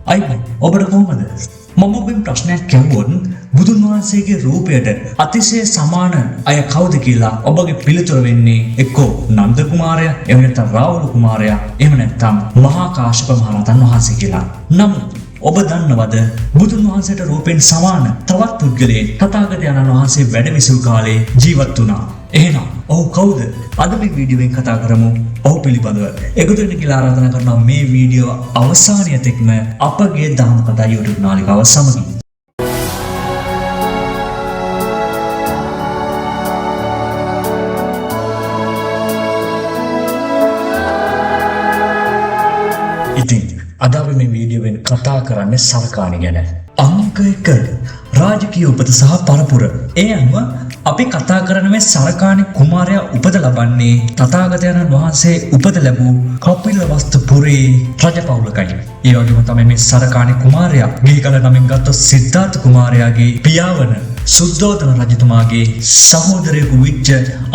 අයිබෝ ඔබට කොහොමද? මම ඔබෙන් ප්‍රශ්නයක් ඇහුවොත් බුදුන් වහන්සේගේ රූපයට අතිශය සමාන අය කවුද කියලා ඔබගේ පිළිතුර වෙන්නේ එක්කෝ නන්ද කුමාරයා, එහෙම නැත්නම් රාහුල කුමාරයා, එහෙම නැත්නම් මහා කාශ්‍යප මහ රහතන් වහන්සේ කියලා. නමුත් ඔබ දන්නවද බුදුන් වහන්සේට රූපෙන් සමාන තවත් පුද්ගලයෙක් තථාගතයන්න් වහන්සේ වැඩ විසූ කාලේ ජීවත් වුණා. එහෙනම් ඔහු කවුද? අද මේ වීඩියෝවෙන් කතා කරමු ඔහු පිළිබඳව. එකතු වෙන්න කියලා ආරාධනා කරනවා මේ වීඩියෝ අවසානය තෙක්ම අපගේ දහම් කතා YouTube නාලිකාව සමගින්. ඉතින් අද අපි මේ වීඩියෝවෙන් කතා කරන්නේ සරකාණි ගැන. අංක 1 රාජකීය උපත සහ පරපුර. ඒ අනුව අපි කතා කරන මේ සරකාණි කුමාරයා උපත ලබන්නේ තථාගතයන්න් වහන්සේ උපත ලැබූ කපිලවස්තුපුරේ රජපෞලකයි. ඒ වගේම තමයි මේ සරකාණි කුමාරයා ගිහිකල නමින් ගත්තොත් සිද්ධාර්ථ කුමාරයාගේ පියාවන සුද්ධෝදන රජතුමාගේ සහෝදරයෙකු විච්ච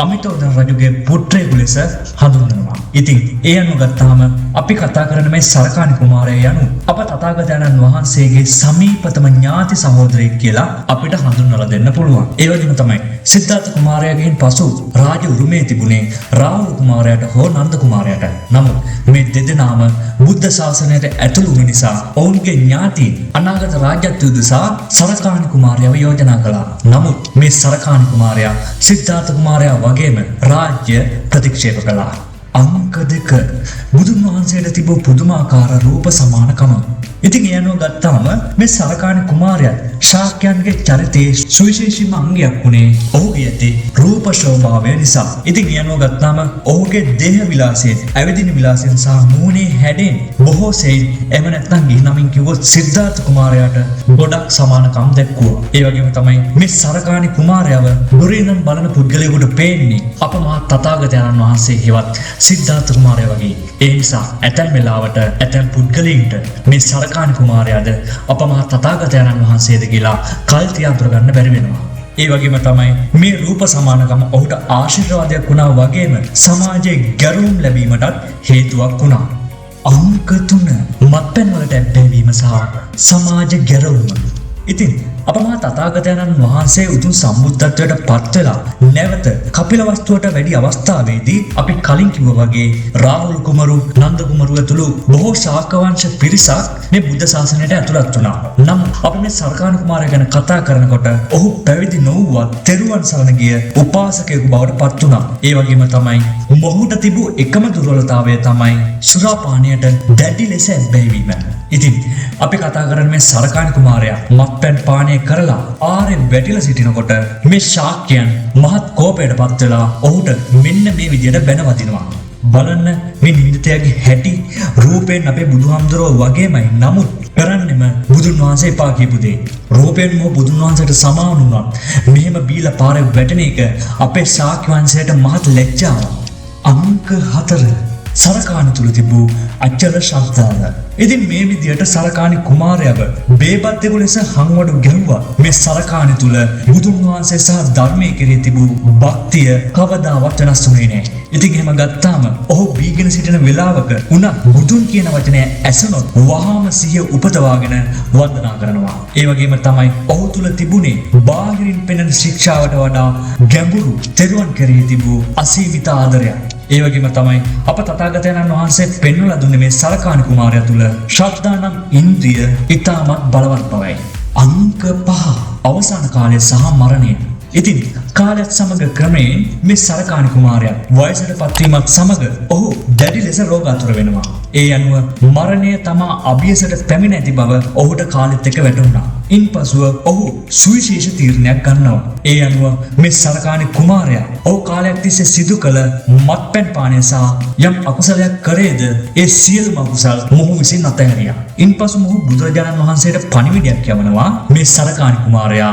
අමිතෝදන රජුගේ පුත්‍රයෙකු ලෙස හඳුන්වනවා. ඉතින් ඒ අනුව ගත්තාම අපි කතා කරන මේ සරකාණි කුමාරයා යනු අප තථාගතයන්න් වහන්සේගේ සමීපතම ඥාති සහෝදරයෙක් කියලා අපිට හඳුන්වලා දෙන්න පුළුවන්. ඒ වගේම තමයි සිද්ධාර්ථ කුමාරයාගෙන් පසු රාජ උරුමේ තිබුණේ රාහුල කුමාරයාට හෝ නන්ද කුමාරයාට. නමුත් මේ දෙදෙනාම බුද්ධ ශාසනයට ඇතුළු වූ නිසා ඔවුන්ගේ ඥාතීන් අනාගත රාජ්‍යත්වය උදෙසා සරකාණි කුමාරයාව යෝජනා කළා. නමුත් මේ සරකාණි කුමාරයා සිද්ධාර්ථ කුමාරයා වගේම රාජ්‍ය ප්‍රතික්ෂේප කළා. අංක 2 බුදුන් වහන්සේට තිබූ පුදුමාකාර රූප සමානකම. ඉතින් ඒ අනුව ගත්තාම මේ සරකාණි කුමාරයා ශාක්‍යයන්ගේ චරිතයේ සුවිශේෂීම අංගයක් වුණේ ඔහුගේ ඇති රූප ශෝභාවය නිසා. ඉතින් ඒ අනුව ගත්තාම ඔහුගේ දේහ විලාසයෙන්, ඇවිදින විලාසයෙන් සහ මූණේ හැඩෙන් බොහෝ සෙයින් එහෙම නැත්නම් ගිහි නමින් කිව්වොත් සිද්ධාර්ථ කුමාරයාට ගොඩක් සමානකම් දැක්වුවා. ඒ වගේම තමයි මේ සරකාණි කුමාරයාව දුරින්නම් බලන පුද්ගලයෙකුට පේන්නේ අප මහා තථාගතයන්න් වහන්සේ හෙවත් සිද්ධාර්ථ කුමාරයා වගේ. ඒ නිසා ඇතැම් වෙලාවට ඇතැම් පුද්ගලයින්ට මේ සරකාණි කුමාරයාද අප මහා තථාගතයන්න් වහන්සේද කියලා කල් තියා ගන්න බැරි වෙනවා. ඒ වගේම තමයි මේ රූප සමානකම ඔහුට ආශිර්වාදයක් වුණා වගේම සමාජයේ ගැරුම් ලැබීමටත් හේතුවක් වුණා. අංක 3 මත්පැන් වලට ඇබ්බැහිවීම සහ සමාජ ගැරවුම. ඉතින් අප මහා තථාගතයන්න් වහන්සේ උතුම් සම්බුද්ධත්වයට පත් වෙලා නැවත කපිලවස්තුවට වැඩි අවස්ථාවේදී අපි කලින් කිව්වා වගේ රාහුල කුමරු, නන්ද කුමරු ඇතුළු බොහෝ ශාක්‍ය වංශ පිරිසක් මේ බුද්ධ ශාසනයට ඇතුළත් වුණා. නම් අපි මේ සරකාණි කුමාරයා ගැන කතා කරනකොට ඔහු පැවිදි නොවුවත් තෙරුවන් සරණ ගිය උපාසකයෙකු බවට පත් වුණා. ඒ වගේම තමයි මොහුට තිබූ එකම දුර්වලතාවය තමයි සුරාපානයට දැඩි ලෙස ඇබ්බැහිවීම. ඉතින් අපි කතා කරන්නේ මේ සරකාණි කුමාරයා මත්පැන් පානය කරලා ආරෙන් වැටිලා සිටිනකොට මේ ශාක්‍යයන් මහත් කෝපයට පත් වෙලා ඔහුට මෙන්න මේ විදියට බැන වදිනවා. බලන්න මේ නින්දිතයාගේ හැටි රූපයෙන් අපේ බුදුහාමුදුරුවෝ වගේමයි. නමුත් කරන්නෙම බුදුන් වහන්සේ එපා කියපු දේ. රූපයෙන් මො බුදුන් වහන්සේට සමාන වුණා. මෙහෙම බීලා පාරේ වැටෙන එක අපේ ශාක්‍ය වංශයට මහත් ලැජ්ජාවක්. අංක 4 සරකාණි තුල තිබූ අචල ශ්‍රද්ධාව. ඉතින් මේ විදියට සරකාණි කුමාරයාව බේබද්දෙකු ලෙස හංවඩු ගැහුවා. මේ සරකාණි තුල බුදුන් වහන්සේ සහ ධර්මයේ කෙරෙහි තිබූ භක්තිය කවදාවත් වෙනස් වුණේ නැහැ. ඉතින් එහෙම ගත්තාම ඔහු බීගෙන සිටින වෙලාවක උන බුදුන් කියන වචනය ඇසුනොත් වහාම සිහිය උපදවාගෙන වන්දනා කරනවා. ඒ වගේම තමයි ඔහු තුල තිබුණේ බාහිරින් පෙනෙන ශික්ෂාවට වඩා ගැඹුරු තෙරුවන් කෙරෙහි තිබූ අසීමිත ආදරයක්. ඒ වගේම තමයි අප තථාගතයන්න් වහන්සේ පෙන්වලා දුන්නේ මේ සරකාණි කුමාරයා තුල ශ්‍රද්ධා නම් ඉන්ද්‍රිය ඉතාමත් බලවත් බවයි. අංක 5 අවසාන කාලය සහ මරණය. ඉතින් කාලයත් සමග ක්‍රමයෙන් මේ සරකාණි කුමාරයා වයසට පත්වීමත් සමග ඔහු දැඩි ලෙස රෝගාතුර වෙනවා. ඒ අනුව මරණය තමා අභියසට පැමිණ ඇති බව ඔහුට කාලෙත් එක්ක වැටහුණා. ඉන්පසුව ඔහු සුවිශේෂ තීරණයක් ගන්නවා. ඒ අනුව මේ සරකාණි කුමාරයා ඔහු කාලයක් තිස්සේ සිදු කළ මත්පැන් පානය සහ යම් අකුසලයක් කරේද ඒ සියලුම අකුසල් මොහු විසින් අතහැරියා. ඉන්පසු මොහු බුදුරජාණන් වහන්සේට පණිවිඩයක් යවනවා මේ සරකාණි කුමාරයා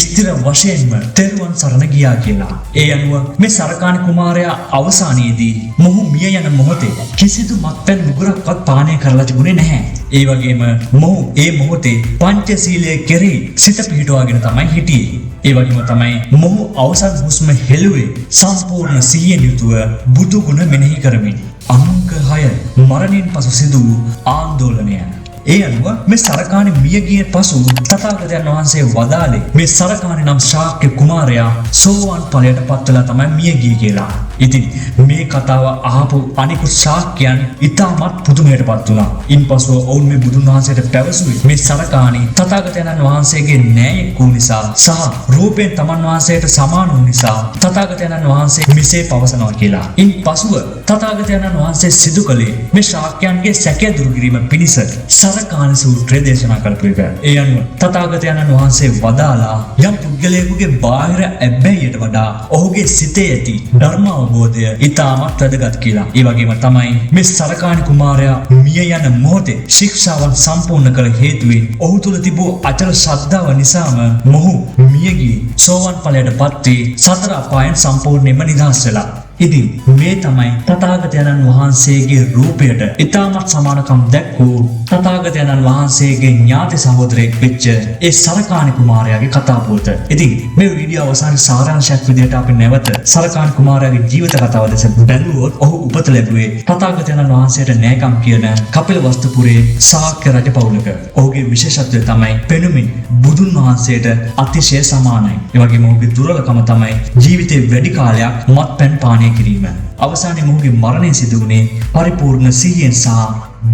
ස්ථිර වශයෙන්ම තෙරුවන් සරණ ගියා කියලා. ඒ අනුව මේ සරකාණි කුමාරයා අවසානයේදී මොහු මිය යන මොහොතේ කිසිදු මත්පැන් මුගුරක්වත් පානය කරලා තිබුණේ නැහැ. ඒ වගේම මොහු ඒ මොහොතේ පංචශීලයේ කෙරෙහි සිත පිහිටුවාගෙන තමයි හිටියේ. ඒ වගේම තමයි මොහු අවසන් හුස්ම හෙළුවේ සම්පූර්ණ සිහියෙන් යුතුව බුදු ගුණ මෙනෙහි කරමින්. අංක 6 මරණයෙන් පසු සිදු වූ ආందోලනය. ඒ අනුව මේ සරකාණි මිය ගිය පසු තථාගතයන් වහන්සේ වදාළේ මේ සරකාණි නම් ශාක්‍ය කුමාරයා සෝවාන් ඵලයට පත් වෙලා තමයි මිය ගියේ කියලා. ඉතින් මේ කතාව අහපු අනිකුත් ශාක්‍යයන් ඉතාමත් පුදුමයටපත් වුණා. ඉන්පසු ඔවුන් මේ බුදුන් වහන්සේට පැවසුවේ මේ සරකාණි තථාගතයන් වහන්සේගේ න්‍යායෙක් වූ නිසා සහ රූපයෙන් තමන් වහන්සේට සමාන වූ නිසා තථාගතයන් වහන්සේ මෙසේ පවසනවා කියලා. ඉන්පසුව තථාගතයන් වහන්සේ සිදු කළේ මේ ශාක්‍යයන්ගේ සැකය දුරු කිරීම පිණිස සරකාණි සූත්‍රය දේශනා කළපු එක. ඒ අනුව තථාගතයන් වහන්සේ වදාලා යම් පුද්ගලයෙකුගේ බාහිර ඇබ්බැහියට වඩා ඔහුගේ සිතේ ඇති ධර්ම අවබෝධය ඉතාමත් වැදගත් කියලා. ඒ වගේම තමයි මේ සරකාණි කුමාරයා මිය යන මොහොතේ ශික්ෂාවන් සම්පූර්ණ කළ හේතුවෙන් ඔහු තුළ තිබූ අචල ශ්‍රද්ධාව නිසාම මොහු මිය ගියේ සෝවාන් ඵලයට පත් වී සතර අපායන් සම්පූර්ණයෙන්ම නිදහස් වෙලා. ඉතින් මේ තමයි තථාගතයන් වහන්සේගේ රූපයට ඉතාමත් සමානකම් දැක්වූ තථාගතයන් වහන්සේගේ ඥාති සහෝදරයෙක් වෙච්ච ඒ සරකාණි කුමාරයාගේ කතාපුවත. ඉතින් මේ වීඩියෝ අවසානයේ සාරාංශයක් විදිහට අපි නැවත සරකාණි කුමාරයාගේ ජීවිත කතාව දෙස බැලුවොත් ඔහු උපත ලැබුවේ තථාගතයන් වහන්සේට නෑකම් කියන කපිලවස්තුපුරේ ශාක්‍ය රජ පවුලක. ඔහුගේ විශේෂත්වය තමයි පෙනුමින් බුදුන් වහන්සේට අතිශය සමානයි. ඒ වගේම ඔහුගේ දුර්වලකම තමයි ජීවිතේ වැඩි කාලයක් මත්පැන් පානය කිරීම. අවසානයේ මොහුගේ මරණය සිදු වුණේ පරිපූර්ණ සිහියෙන් සහ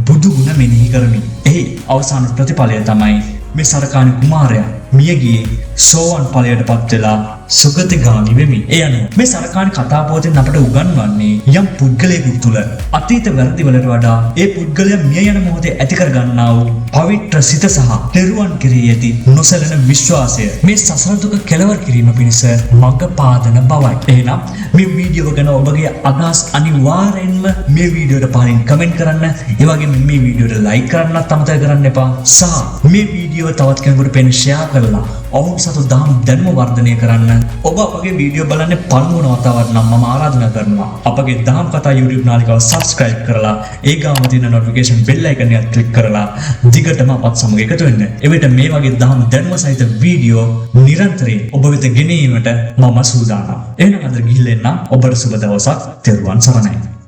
බුදු ගුණ මෙනෙහි කරමින්. එහි අවසාන ප්‍රතිඵලය තමයි මේ සරකාණි කුමාරයා මිය ගියේ සෝවාන් ඵලයට පත් වෙලා සුගතිගාමි වෙමින්. ඒ අනුව මේ සරකාණි කතාපුවතෙන් අපට උගන්වන්නේ යම් පුද්ගලයෙකු තුළ අතීත වැරදි වලට වඩා ඒ පුද්ගලයා මිය යන මොහොතේ ඇති කර ගන්නා වූ පවිත්‍ර සිත සහ තෙරුවන් කෙරෙහි ඇති නොසැලෙන විශ්වාසය මේ සසර දුක කෙලවර කිරීම පිණිස මඟ පාදන බවයි. එහෙනම් මේ වීඩියෝ ගැන ඔබගේ අදහස් අනිවාර්යෙන්ම මේ වීඩියෝට පහලින් කමෙන්ට් කරන්න. ඒ වගේම මේ වීඩියෝට ලයික් කරන්නත් අමතක කරන්න එපා. සහ මේ වීඩියෝ තවත් කෙනෙකුට පෙන්න ෂෙයා කරලා ඔවුන් සතු දහම් දැනුම වර්ධනය කරන්න. ඔබ අපගේ වීඩියෝ බලන්නේ පළමුවන වතාවට නම් මම ආරාධනා කරනවා අපගේ දහම් කතා YouTube නාලිකාව subscribe කරලා ඒ ගාම තියෙන notification bell icon එක click කරලා දිගටම අපත් සමග එකතු වෙන්න. එවිට මේ වගේ දහම් දැනුම සහිත වීඩියෝ නිරන්තරයෙන් ඔබ වෙත ගෙනීමට මම සූදානම්. එහෙනම් අද ගිහිල්ලා එන්න. ඔබට සුබ දවසක්. තෙරුවන් සරණයි.